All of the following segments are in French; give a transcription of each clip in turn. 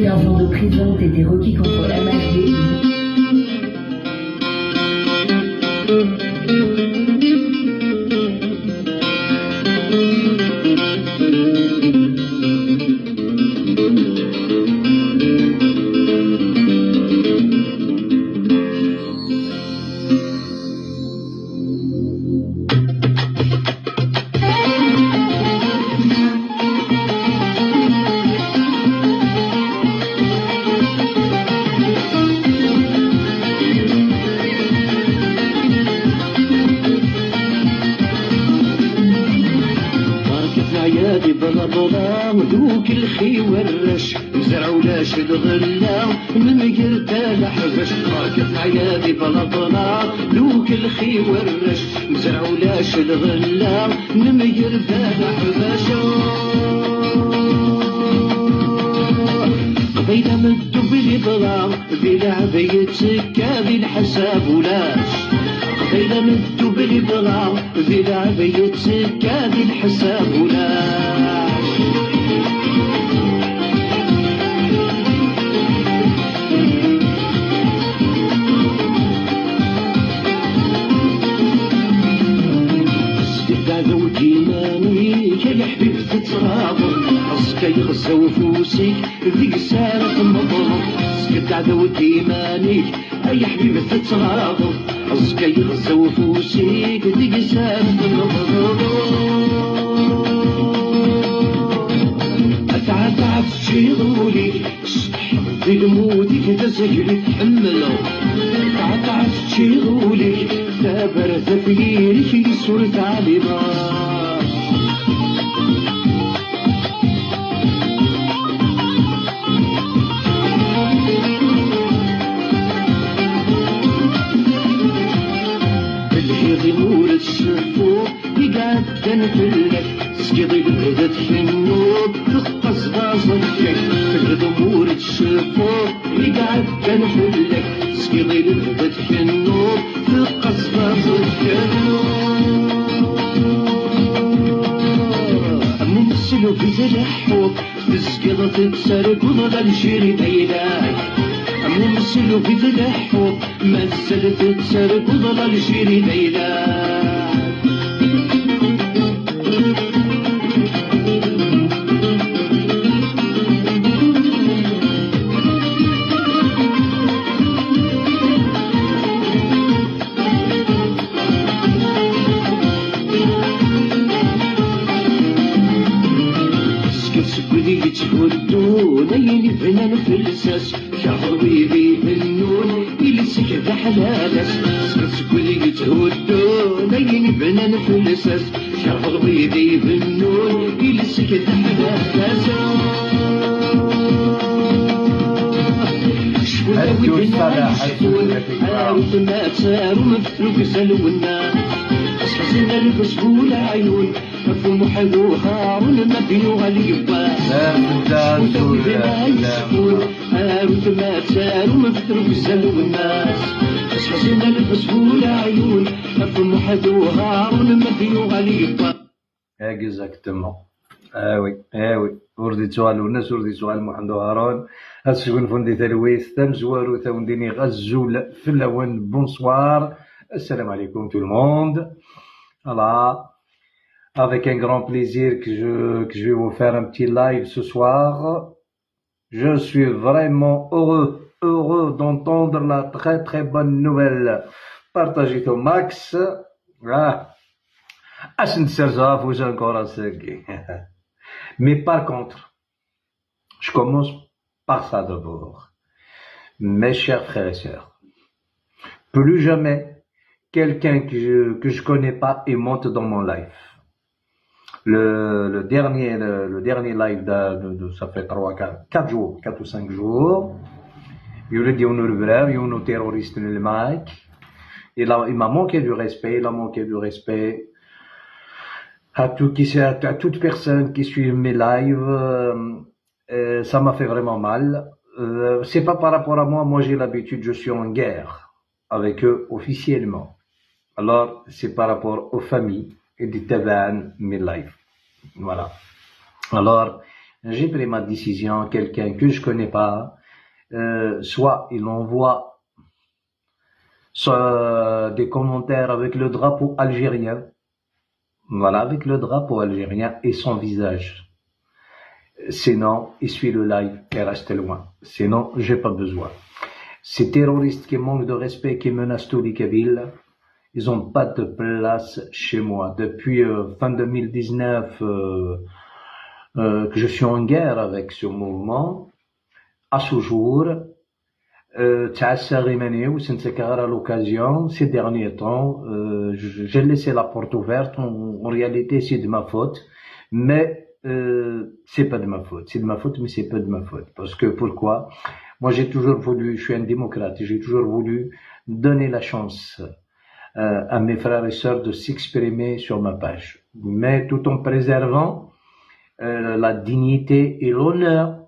L'argent de prison était requis contre MHD. عيادي بلا بلا دوك الخي والرش زرعوا لاش الغلا من تاع حبش راكب عيادي بلا بلا دوك الخي والرش زرعوا لاش الغلا من تاع حبش قبيله من الدبل بلا بلعبية سكا بالحساب ولاش قبيله من الدبل بلا بلعبية سكا بالحساب ولاش يا حبيبي تترابط راسك يغزو فوسيك ذيك السالة المضروب سكت عدو ديمانيك يا حبيبي تترابط راسك يغزو فوسيك ذيك السالة المضروب أتعب تشيرولي في المودي كذا سجلي تحملو أتعب تشيرولي ثابر تفكيرك يسور تعليمات نور الشفوف يقعد تنفلك سقيضي بهدت النوب تقص غاصك في ضمور الشفوف يقعد تنفلك سقيضي بهدت النوب تقص غاصك نمسلو في تلحوب تسقيض تتسرق وضل الشيري بيلاك نمسلو في تلحوب مسل تتسرق وضل الشيري بيلاك تهدون يلي فنان في الساس شهر بيبي بالنون يلسك ذا حلالس سكولي تهدون يلي فنان في الساس شهر بيبي بالنون يلسك ذا حلالس شفونا ودنا شفون عاود ما تسارو مثلو كسلونا حسنا البسبول عيون مفهوم حلو هارون ما بينو غاليبا هاروت ما تسارو مفترو بزلو الناس حسنا البسبول عيون مفهوم حلو هارون ما بينو غاليبا اكزاكتومون oui وردي سؤال الناس وردي سؤال محمد هارون هاسكون فندي تلويث تمزوارو تاونديني غزول في اللون بونسوار السلام عليكم tout le monde. Voilà, avec un grand plaisir que je vais vous faire un petit live ce soir. Je suis vraiment heureux d'entendre la très bonne nouvelle partagée au max. Mais par contre, je commence par ça d'abord. Mes chers frères et sœurs, plus jamais quelqu'un que je connais pas et monte dans mon live. Le dernier live de ça fait 4 jours, 4 ou 5 jours. Il a dit on est brave, on est terroriste le mec. Il m'a manqué du respect, il a manqué du respect à toute personne qui suit mes lives. Ça m'a fait vraiment mal. C'est pas par rapport à moi j'ai l'habitude, je suis en guerre. avec eux officiellement. Alors, c'est par rapport aux familles et du taban midlife. Voilà. Alors, j'ai pris ma décision, quelqu'un que je connais pas, soit il envoie soit des commentaires avec le drapeau algérien, voilà, avec le drapeau algérien et son visage. Sinon, il suit le live et reste loin. Sinon, j'ai pas besoin. Ces terroristes qui manquent de respect, qui menacent tous les Kabyles, ils ont pas de place chez moi. Depuis fin 2019, que je suis en guerre avec ce mouvement, à ce jour, à l'occasion, ces derniers temps, j'ai laissé la porte ouverte. En réalité, c'est de ma faute, mais c'est pas de ma faute. C'est de ma faute, mais c'est pas de ma faute. Parce que pourquoi? Moi, j'ai toujours voulu, je suis un démocrate, j'ai toujours voulu donner la chance à mes frères et sœurs de s'exprimer sur ma page, mais tout en préservant la dignité et l'honneur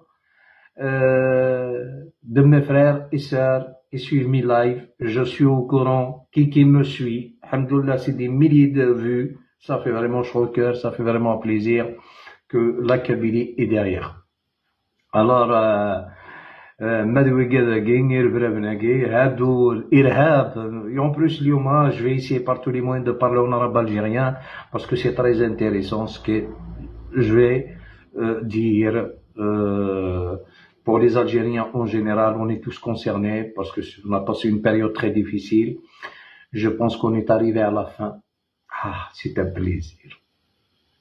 de mes frères et sœurs et suivent mes lives. Je suis au courant qui me suit. Alhamdoulilah, c'est des milliers de vues. Ça fait vraiment chaud au cœur, ça fait vraiment plaisir que la Kabylie est derrière. Alors, et en plus, je vais essayer par tous les moyens de parler en arabe algérien parce que c'est très intéressant ce que je vais dire. Pour les Algériens en général, on est tous concernés parce que on a passé une période très difficile. Je pense qu'on est arrivé à la fin. Ah, c'est un plaisir.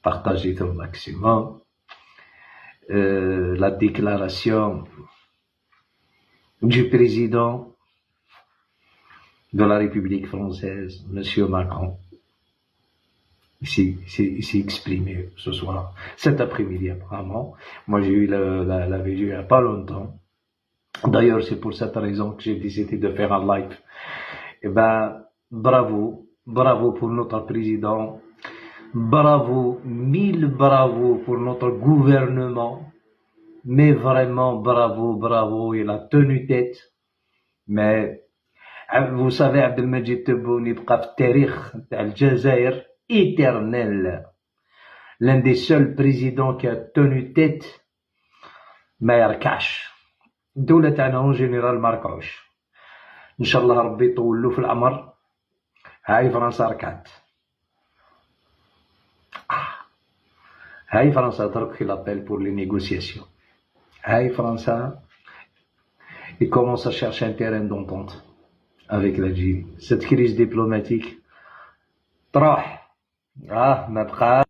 Partagez au maximum. La déclaration du président de la République française, Monsieur Macron, il s'est exprimé ce soir, cet après-midi apparemment. Moi, j'ai eu la vidéo il n'y a pas longtemps. D'ailleurs, c'est pour cette raison que j'ai décidé de faire un live. Eh ben, bravo pour notre président. Bravo, 1000 bravo pour notre gouvernement. Mais vraiment, bravo, il a tenu tête. Mais, vous savez, Abdelmajid Tebboune يبقى في التاريخ تاع الجزائر éternel. L'un des seuls présidents qui a tenu tête, ما يركعش. الدولة تاعنا en général ما ركعوش. إن شاء الله ربي يطول له في العمر. هاي فرنسا ركعت. هاي فرنسا ترك في l'appel pour les négociations. هاي فرنسا il commence à chercher un terrain d'entente avec l'Algérie. Cette crise diplomatique تروح ما بقى